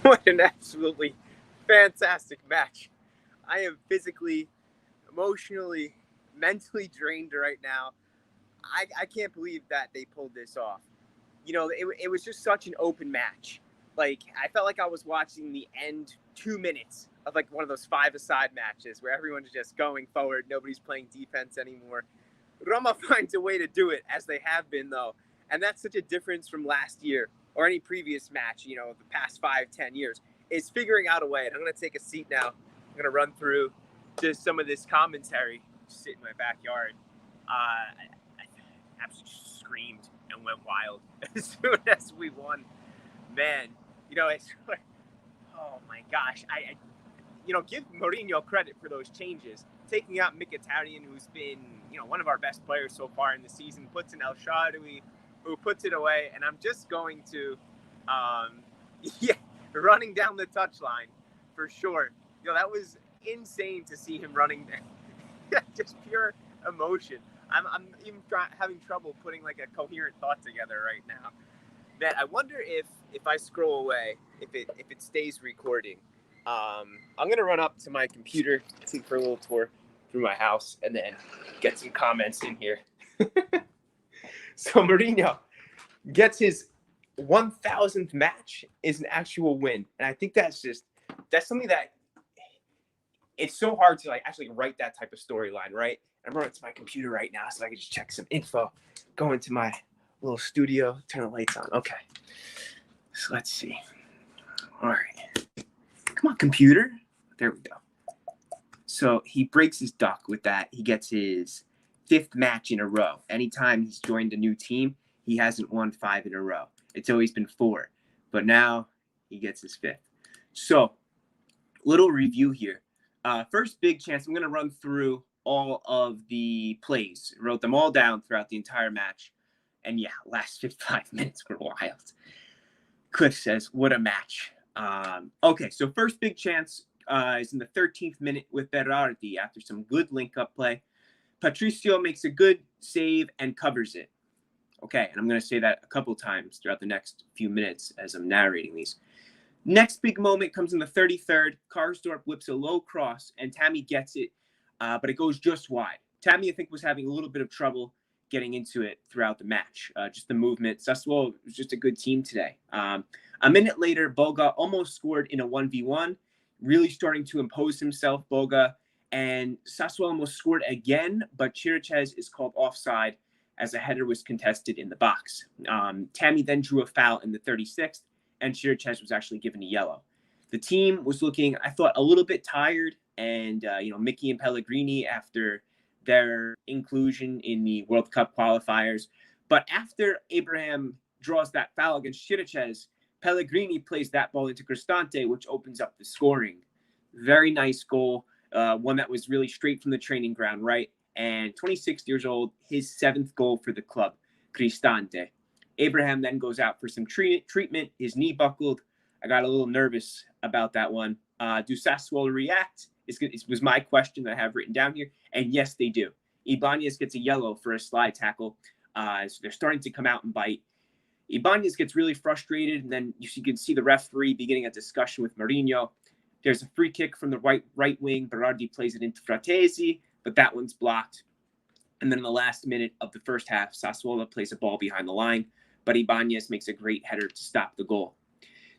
What an absolutely fantastic match. I am physically, emotionally, mentally drained right now. I can't believe that they pulled this off. It was just such an open match. Like, I felt like I was watching the end 2 minutes of like one of those five-a-side matches where everyone's just going forward, nobody's playing defense anymore. Roma finds a way to do it, as they have been, though. And that's such a difference from last year or any previous match, the past 5-10 years, is figuring out a way. And I'm going to take a seat now. I'm going to run through just some of this commentary, sit in my backyard. I absolutely screamed and went wild as soon as we won. Man, it's like, oh my gosh. I give Mourinho credit for those changes. Taking out Mkhitaryan, who's been, one of our best players so far in the season, puts in El Shaarawy, who puts it away, and I'm just going to, running down the touchline for sure. That was insane to see him running there. Just pure emotion. I'm even having trouble putting like a coherent thought together right now. Man, I wonder if I scroll away, if it stays recording. I'm gonna run up to my computer, take for a little tour through my house, and then get some comments in here. So Mourinho gets his 1,000th match is an actual win, and I think that's something that it's so hard to like actually write that type of storyline, right? I'm running to my computer right now so I can just check some info. Go into my little studio, turn the lights on. Okay, so let's see. All right. Come on, computer. There we go. So he breaks his duck with that. He gets his 5th match in a row. Anytime he's joined a new team, he hasn't won 5 in a row. It's always been 4. But now he gets his 5th. So, little review here. First big chance, I'm going to run through all of the plays. Wrote them all down throughout the entire match. And yeah, last 55 minutes were wild. Cliff says, what a match. Okay, so first big chance is in the 13th minute with Berardi after some good link-up play. Patricio makes a good save and covers it. Okay, and I'm going to say that a couple times throughout the next few minutes as I'm narrating these. Next big moment comes in the 33rd. Karsdorp whips a low cross, and Tammy gets it, but it goes just wide. Tammy, I think, was having a little bit of trouble getting into it throughout the match. Just the movement. Sassuolo was just a good team today. A minute later, Boga almost scored in a 1v1, really starting to impose himself, Boga. And Sassuolo almost scored again, but Chirichez is called offside as a header was contested in the box. Tammy then drew a foul in the 36th, and Chirichez was actually given a yellow. The team was looking, I thought, a little bit tired, and, Mickey and Pellegrini after their inclusion in the World Cup qualifiers. But after Abraham draws that foul against Chirichez, Pellegrini plays that ball into Cristante, which opens up the scoring. Very nice goal, one that was really straight from the training ground, right? And 26 years old, his 7th goal for the club, Cristante. Abraham then goes out for some treatment. His knee buckled. I got a little nervous about that one. Do Sassuolo react? It was my question that I have written down here. And yes, they do. Ibanez gets a yellow for a slide tackle. So they're starting to come out and bite. Ibanez gets really frustrated, and then you can see the referee beginning a discussion with Mourinho. There's a free kick from the right wing. Berardi plays it into Fratesi, but that one's blocked. And then in the last minute of the first half, Sassuolo plays a ball behind the line, but Ibanez makes a great header to stop the goal.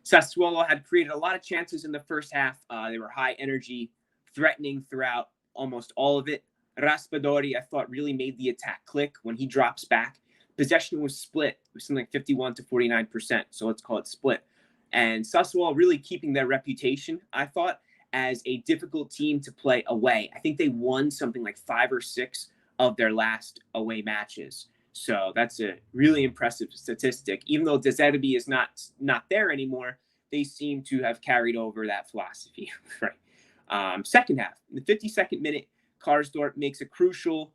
Sassuolo had created a lot of chances in the first half. They were high energy, threatening throughout almost all of it. Raspadori, I thought, really made the attack click when he drops back. Possession was split. It was something like 51 to 49%, so let's call it split. And Sassuolo really keeping their reputation, I thought, as a difficult team to play away. I think they won something like 5 or 6 of their last away matches. So that's a really impressive statistic. Even though De Zerbi is not there anymore, they seem to have carried over that philosophy. Right. Second half, in the 52nd minute, Karsdorp makes a crucial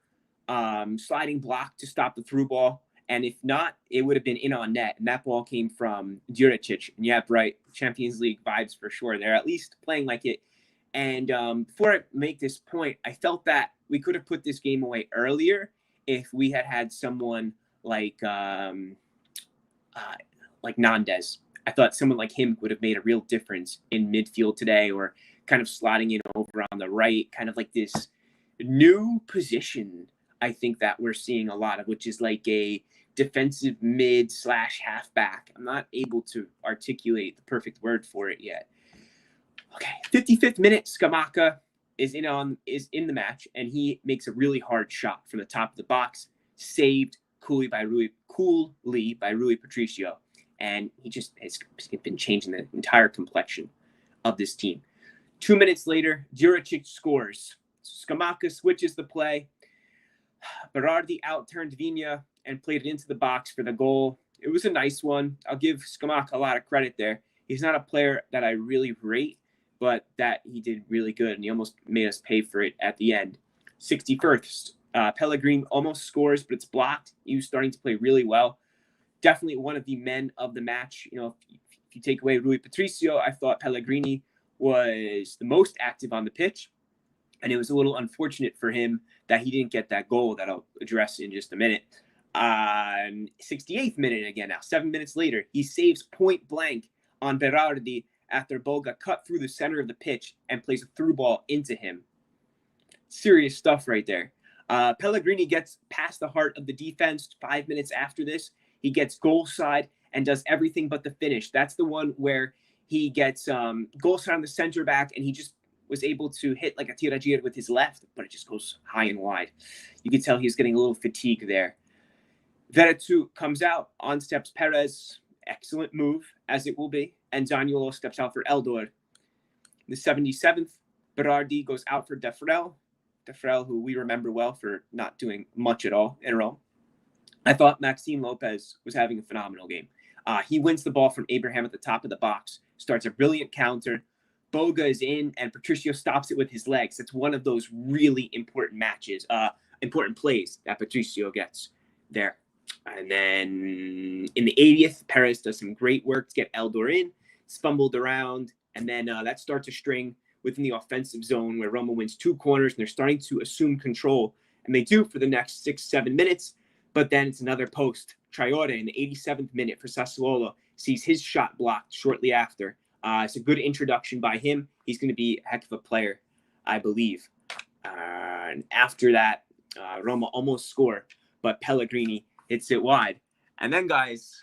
sliding block to stop the through ball. And if not, it would have been in on net. And that ball came from Djuricic. And yeah, right, Champions League vibes for sure. They're at least playing like it. And before I make this point, I felt that we could have put this game away earlier if we had someone like Nandez I thought someone like him would have made a real difference in midfield today, or kind of slotting in over on the right, kind of like this new position I think that we're seeing a lot of, which is like a defensive mid / halfback. I'm not able to articulate the perfect word for it yet. Okay, 55th minute, Scamacca is in the match, and he makes a really hard shot from the top of the box, saved coolly by Rui Patricio, and he just has been changing the entire complexion of this team. 2 minutes later, Juricic scores. Scamacca switches the play. Berardi outturned Vigna and played it into the box for the goal. It was a nice one. I'll give Scamacca a lot of credit there. He's not a player that I really rate, but that he did really good, and he almost made us pay for it at the end. 61st, Pellegrini almost scores, but it's blocked. He was starting to play really well. Definitely one of the men of the match. You know, if you take away Rui Patricio, I thought Pellegrini was the most active on the pitch, and it was a little unfortunate for him that he didn't get that goal that I'll address in just a minute. 68th minute again now, 7 minutes later, he saves point blank on Berardi after Boga cut through the center of the pitch and plays a through ball into him. Serious stuff right there. Pellegrini gets past the heart of the defense 5 minutes after this. He gets goal side and does everything but the finish. That's the one where he gets goal side on the center back, and he just was able to hit like a tiragir with his left, but it just goes high and wide. You can tell he's getting a little fatigue there. Veretout comes out, on steps Perez. Excellent move, as it will be. And Zaniolo steps out for Eldor. The 77th, Berardi goes out for Defrel. Defrel, who we remember well for not doing much at all in Rome. I thought Maxime Lopez was having a phenomenal game. He wins the ball from Abraham at the top of the box, starts a brilliant counter. Boga is in, and Patricio stops it with his legs. It's one of those really important important plays that Patricio gets there. And then in the 80th, Perez does some great work to get Eldor in. It's fumbled around, and then that starts a string within the offensive zone where Roma wins 2 corners, and they're starting to assume control. And they do for the next 6-7 minutes, but then it's another post. Traore in the 87th minute for Sassuolo sees his shot blocked shortly after. It's a good introduction by him. He's going to be a heck of a player, I believe. And after that, Roma almost score, but Pellegrini hits it wide. And then, guys,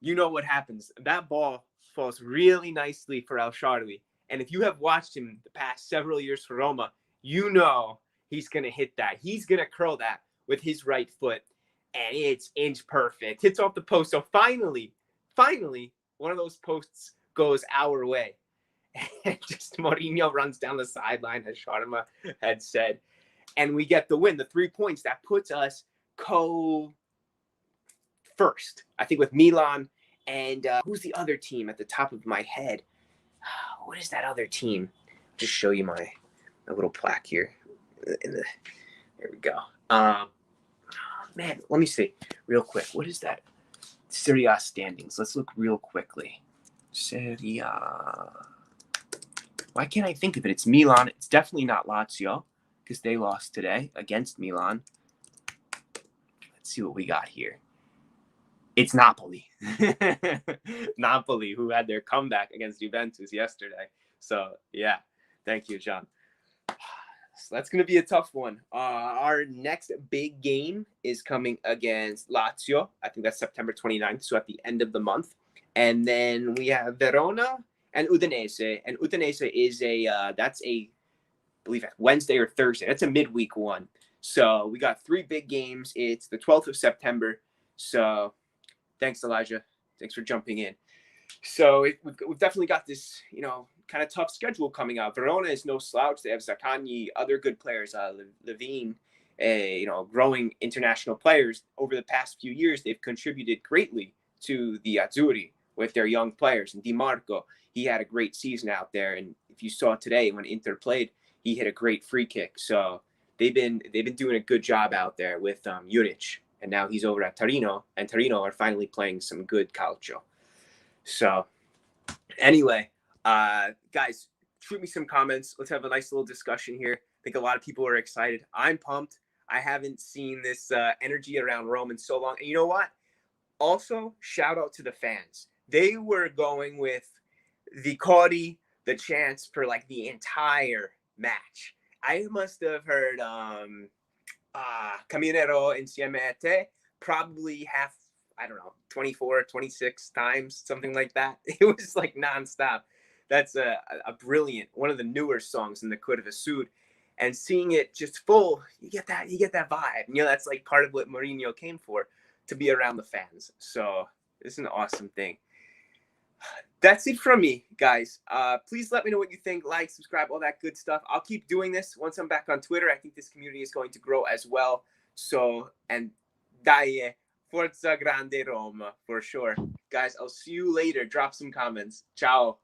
you know what happens. That ball falls really nicely for El Shaarawy. And if you have watched him the past several years for Roma, you know he's going to hit that. He's going to curl that with his right foot. And it's inch perfect. Hits off the post. So finally, one of those posts goes our way. And just Mourinho runs down the sideline, as Sharma had said. And we get the win, the 3 points. That puts us first, I think, with Milan. And who's the other team at the top of my head? What is that other team? Just show you my little plaque here. There we go. Man, let me see real quick. What is that? Serie A standings. Let's look real quickly. Serie A. Why can't I think of it? It's Milan. It's definitely not Lazio because they lost today against Milan. Let's see what we got here. It's Napoli. Napoli, who had their comeback against Juventus yesterday. So, yeah. Thank you, John. So that's going to be a tough one. Our next big game is coming against Lazio. I think that's September 29th, so at the end of the month. And then we have Verona and Udinese. And Udinese is I believe, Wednesday or Thursday. That's a midweek one. So we got 3 big games. It's the 12th of September. So thanks, Elijah. Thanks for jumping in. So we've definitely got this, kind of tough schedule coming out. Verona is no slouch. They have Zaccagni, other good players, Levine, growing international players. Over the past few years, they've contributed greatly to the Azzurri with their young players. And Di Marco, he had a great season out there. And if you saw today when Inter played, he hit a great free kick. So they've been doing a good job out there with Juric. And now he's over at Torino, and Torino are finally playing some good calcio. So anyway, guys, shoot me some comments. Let's have a nice little discussion here. I think a lot of people are excited. I'm pumped. I haven't seen this energy around Rome in so long. And you know what? Also, shout out to the fans. they were going with the Cody, the chants for like the entire match. I must have heard Caminero Insieme a Te probably half, I don't know, 24, 26 times, something like that. It was like nonstop. That's a brilliant, one of the newer songs in the Curva Sud. And seeing it just full, you get that vibe. You know, that's like part of what Mourinho came for, to be around the fans. So it's an awesome thing. That's it from me, guys. Please let me know what you think. Like, subscribe, all that good stuff. I'll keep doing this once I'm back on Twitter. I think this community is going to grow as well. So, and dai, Forza Grande Roma, for sure. Guys, I'll see you later. Drop some comments. Ciao.